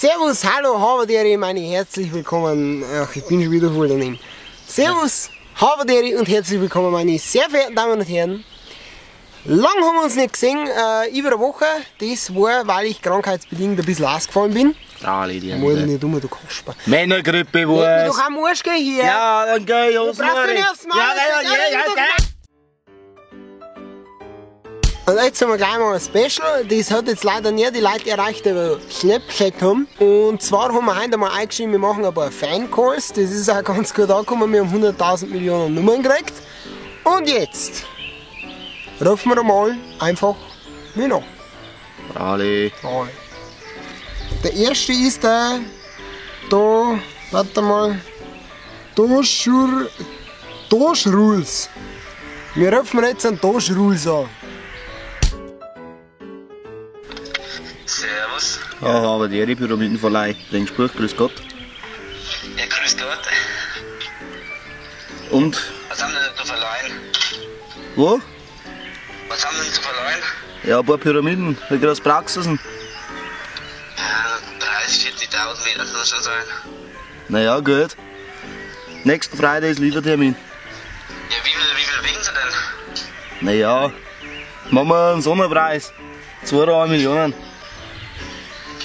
Servus, hallo, Havaderi, meine herzlich willkommen. Ach, ich bin schon wieder voll daneben. Servus, Havaderi und herzlich willkommen, meine sehr verehrten Damen und Herren. Lang haben wir uns nicht gesehen, über eine Woche. Das war, weil ich krankheitsbedingt ein bisschen ausgefallen bin. Alle die Mal nicht um, du Kasper. Männergrippe Leg mich war's. doch am Arsch, geh hier. Ja, dann geh ich aus. Du brauchst doch nicht aufs Maul. Ja. Und jetzt haben wir gleich mal ein Special. Das hat jetzt leider nicht die Leute erreicht, die wir Snapchat haben. Und zwar haben wir heute mal eingeschrieben, wir machen ein paar Fancalls. Das ist auch ganz gut angekommen. Wir haben 100.000 Millionen Nummern gekriegt. Und jetzt rufen wir mal einfach wen an. Alle. Der erste ist der da, warte mal, Dosh Rules. Wir rufen jetzt einen Dosh Rules an. Servus. Ja, aber die Pyramidenverleih. Ringspruch, grüß Gott. Ja, grüß Gott. Und? Was haben denn zu verleihen? Wo? Was haben denn zu verleihen? Ja, ein paar Pyramiden. Wie groß brauchst du denn? Ja, 30.000, 40.000 Meter soll schon sein. Naja, gut. Nächsten Freitag ist Liefertermin. Ja, wie viel wiegen sie denn? Naja, machen wir einen Sonderpreis. 2,1 Millionen.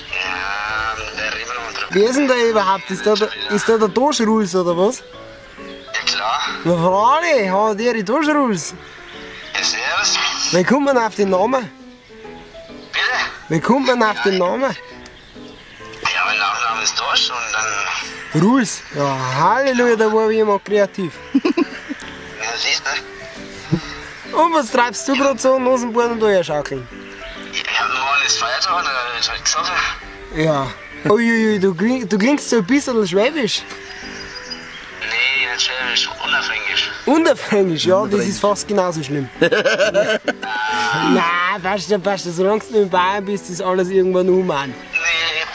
Ja, da reden wir noch mal drüber. Wer ist denn der überhaupt? Ist der Dosh Rules oder was? Ja, klar. Na Frage, hat der die Dosh Rules? Ja, servus. Wie kommt man auf den Namen? Bitte? Wie kommt man auf den Namen? Ja, mein Nachname ist Dorsch und dann... Rules. Ja, Halleluja, da war jemand kreativ. Ja, siehst du? Und was treibst du gerade so los dem Boden und da schaukeln? Ja, morgen ist Feiertag, da ist halt gesagt. Ja. Uiuiui, du klingst so ein bisschen schwäbisch. Nee, nicht schwäbisch, unerfränkisch. Unterfränkisch, ja, das ist fast genauso schlimm. Nein, passt schon, solange du in Bayern bist, ist alles irgendwann human. Nee,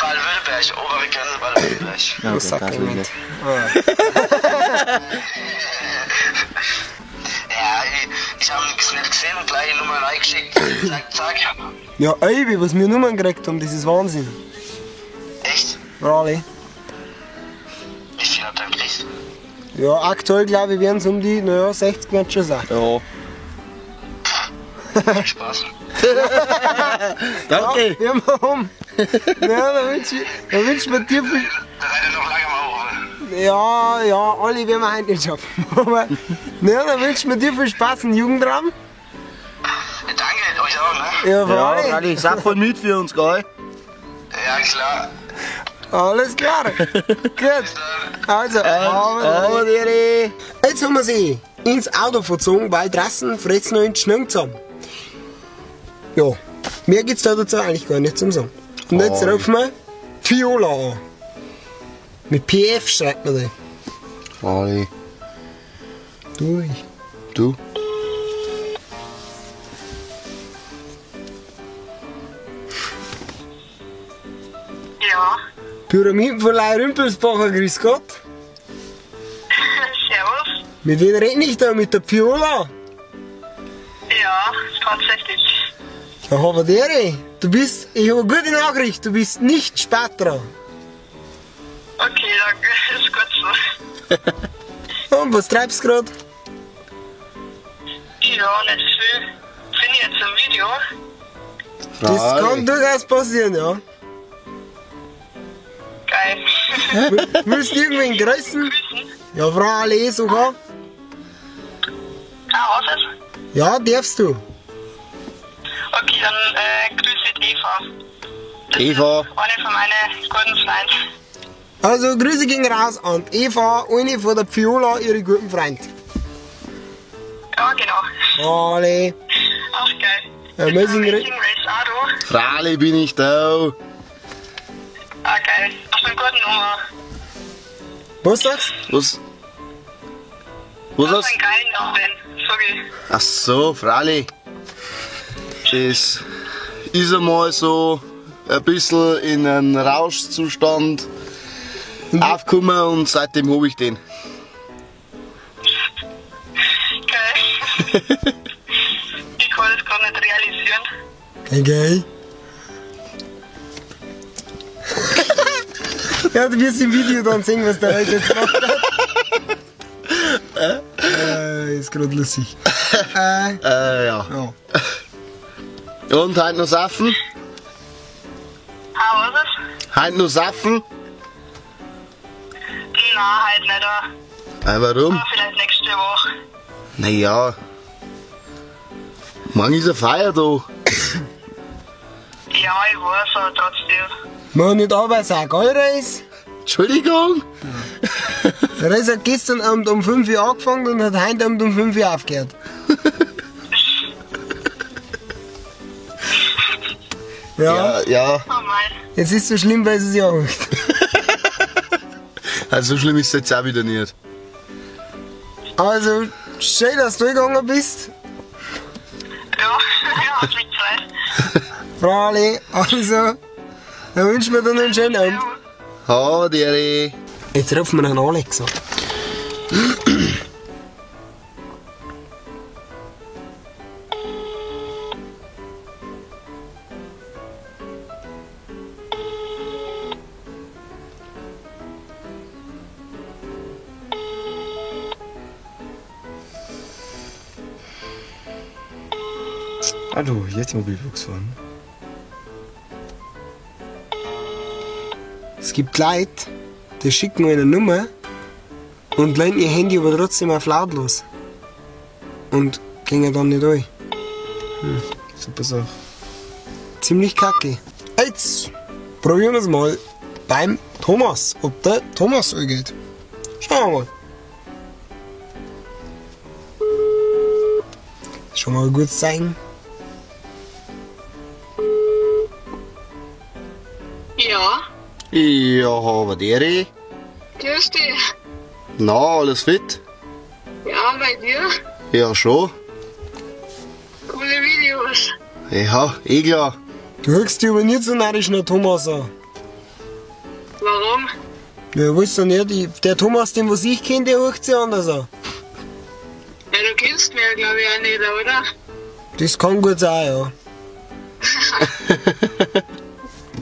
Baden-Württemberg, obere Grenze Baden-Württemberg. Ja, Das sagt das kein ist Mensch. Ja, ich habe es nicht gesehen und gleich die Nummer reingeschickt. Zack. Ja, ey, was wir Nummern gekriegt haben, das ist Wahnsinn. Echt? Raleigh. Wie viel habt ihr gekriegt? Ja, aktuell glaube ich werden es um die, naja, 60 werden schon sein. Ja. Viel Spaß. Danke. Ja, wir haben. Ja, da wünsch mir dir viel. Da seid ihr noch lange am Aufrufen. Ja, alle werden wir heute nicht schaffen. Aber, ja, dann wünschen wir dir viel Spaß im Jugendraum. Danke, euch auch, ne? Ja, Ja, Frage. Rally, sag voll mit für uns, gell? Ja, klar. Alles klar. Gut. Also, Aber die. jetzt haben wir sie ins Auto verzogen, weil draußen fressen wir in Schnee zusammen. Ja, mehr gibt's da dazu eigentlich gar nicht zum Sagen. Und jetzt rufen wir Viola an. Mit PF schreibt man die. Rally. Durch. Du? Ja, Pyramidenverleih Rümpelsbacher, grüß Gott. servus. Mit wem rede ich da? Mit der Viola? Ja, tatsächlich. Ja, Havaderi, ich habe eine gute Nachricht, du bist nicht spät dran. Okay, danke, ist gut so. Und was treibst du gerade? Ja, nicht viel. Bin ich jetzt im Video? Das kann durchaus passieren, ja. Geil. Willst du irgendwen grüßen? Ja, Frau Ale, sogar. Ah, was ist? Ja, darfst du. Okay, dann grüße ich Eva. Eva. Eine von meinen guten Freunden. Also, Grüße gehen raus an Eva, eine von der Viola, ihre guten Freund. Ja, genau. Ale. Ach, geil. Ja, Ist müssen der wir- Racing Race auch da? Frali bin ich da. Ah, geil. Hast du eine gute Nummer? Was sagst Was? Du Was hast hast einen geilen Namen, sag ich. Ach so, Frali. Das ist einmal so ein bisschen in einen Rauschzustand aufgekommen und seitdem habe ich den. Geil. Ich kann das gar nicht realisieren. du? Okay. Ja, du wirst im Video dann sehen, was der heute jetzt gemacht hat. Ist gerade lustig. Ja. Ja. Und heute noch Saffen? Ah, was ist? Heute noch Saffen? Nein, halt nicht. Warum? Aber vielleicht nächste Woche. Naja. Morgen ist eine Feier da. Ja, ich weiß, aber trotzdem. Mach nicht aber sag, gell, Reis? Entschuldigung? Der Reis hat gestern Abend um 5 Uhr angefangen und hat heute Abend um 5 Uhr aufgehört. Ja, Ja. Oh mein. jetzt ist so schlimm, weil es ja auch nicht. Also so schlimm ist es jetzt auch wieder nicht. Also, schön, dass du gegangen bist. Ja, ja, es liegt Zeit. Frali, also, dann wünschen wir dir noch einen schönen Abend. Ha, Deri. Jetzt rufen wir einen Alex an. Hallo, jetzt Mobilfuchs fahren. Es gibt Leute, die schicken mir eine Nummer und lehnen ihr Handy aber trotzdem auf lautlos. Und gehen dann nicht ein. Super Sache. Ziemlich kacke. Jetzt probieren wir es mal beim Thomas, ob der Thomas angeht. Schauen wir mal. Schon mal ein gutes Zeichen. Ja, Ja, ha, Deri. grüß dich. Na, alles fit? Ja, bei dir? Ja, schon. Coole Videos. Ja, klar. Du hörst dich aber nicht so narrisch nach Thomas an. Warum? Ja, weißt du nicht, der Thomas, den was ich kenne, der hört sich anders an. Ja, du kennst mich ja, glaube ich, auch nicht, oder? Das kann gut sein, ja.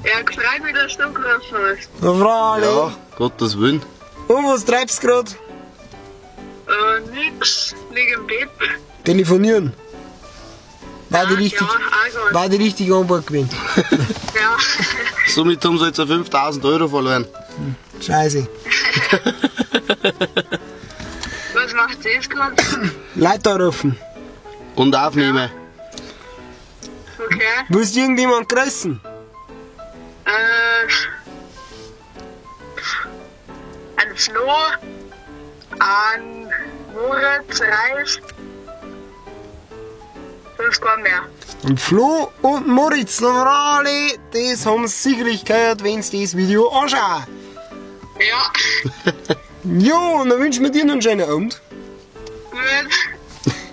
Ja, gefreut mich, dass du gerufen hast. Na, Frali. Ja, Gottes Willen. Und was treibst du gerade? Nix. Lieg im Bett. Telefonieren. War die richtig, Ja, auch gut. war die richtig an Bord gewesen. Ja. Somit haben sie jetzt 5000 Euro verloren. Scheiße. Was macht ihr jetzt gerade? Leute anrufen. Und aufnehmen. Okay. Willst du irgendjemand grüßen? An Flo, an Moritz, Reis. Sonst gar mehr. Und Flo und Moritz, na Frali, das haben sie sicherlich gehört, wenn sie das Video anschauen. Ja, Ja, und dann wünschen wir dir noch einen schönen Abend. gut.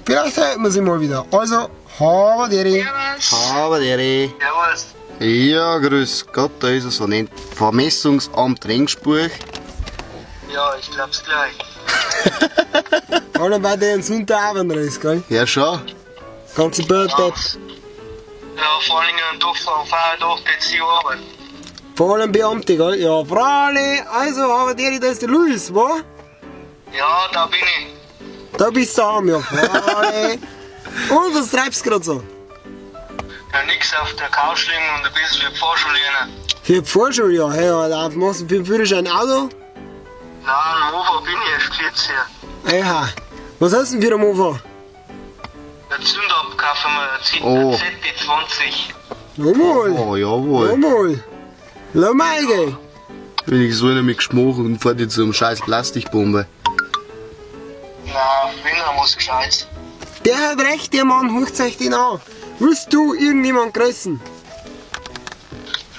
Vielleicht hören wir sie mal wieder. Also, hau dir. Servus. Aber Deri. Servus. Ja, grüß Gott, da ist es Vermessungsamt Ringsburg. Ja, ich glaub's gleich. Alle bei den Sonntagabend ist, gell? Ja, schon. Ganze Bird-Bett. Ja, vor allem am Feiertag geht sie arbeiten. Vor allem Beamte, gell? Ja, Frali, also, aber der, da ist der Luis, wa? Ja, da bin ich. Da bist du am, ja, Frali. Und was treibst du gerade so? Ja, nix auf der Couch liegen und ein bisschen für die Vorschule lernen. Für die Vorschule, ja. Hey, auf machst du für den Führerschein Auto? Nein, Mofa bin ich erst 14. Ja. Was hast du denn für einen Mofa? Der Zündab kaufen wir Oh. ZT20. Jawohl. Oh, jawohl. Jawohl. Lass mal gehen. Wenn ich so einer mit geschmoren und fahrt jetzt so eine scheiß Plastikbombe. Na, Finger muss gescheit. Der hat recht, der Mann hört sich den an. Willst du irgendjemand grüßen?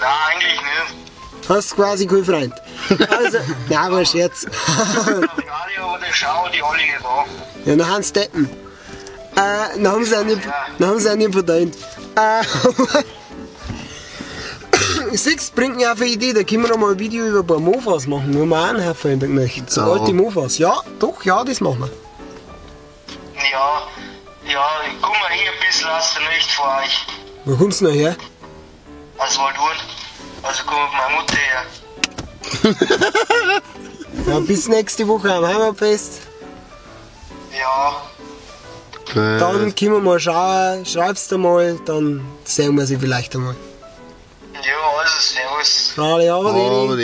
Na, eigentlich nicht. Hast quasi keinen Freund. Also, nein, war ein Scherz. Radio oder Schau, die alle da. Ja, dann haben sie Deppen. Dann haben sie auch nicht verdient. Siehst, bringt mich auf eine Idee, da können wir noch mal ein Video über ein paar Mofas machen, wo wir auch einen Haufen möchten. So Ja. alte Mofas. Ja, doch, ja, das machen wir. Ja, ich komme hier ein bisschen aus der Nacht vor euch. Wo kommst du noch her? Aus Waldwurn. Also komme meine Mutter her. Ja, bis nächste Woche am Heimatfest. Ja, Dann können wir mal schauen, schreibst du mal, dann sehen wir sie vielleicht einmal. ja, also servus. Alle, aber Aber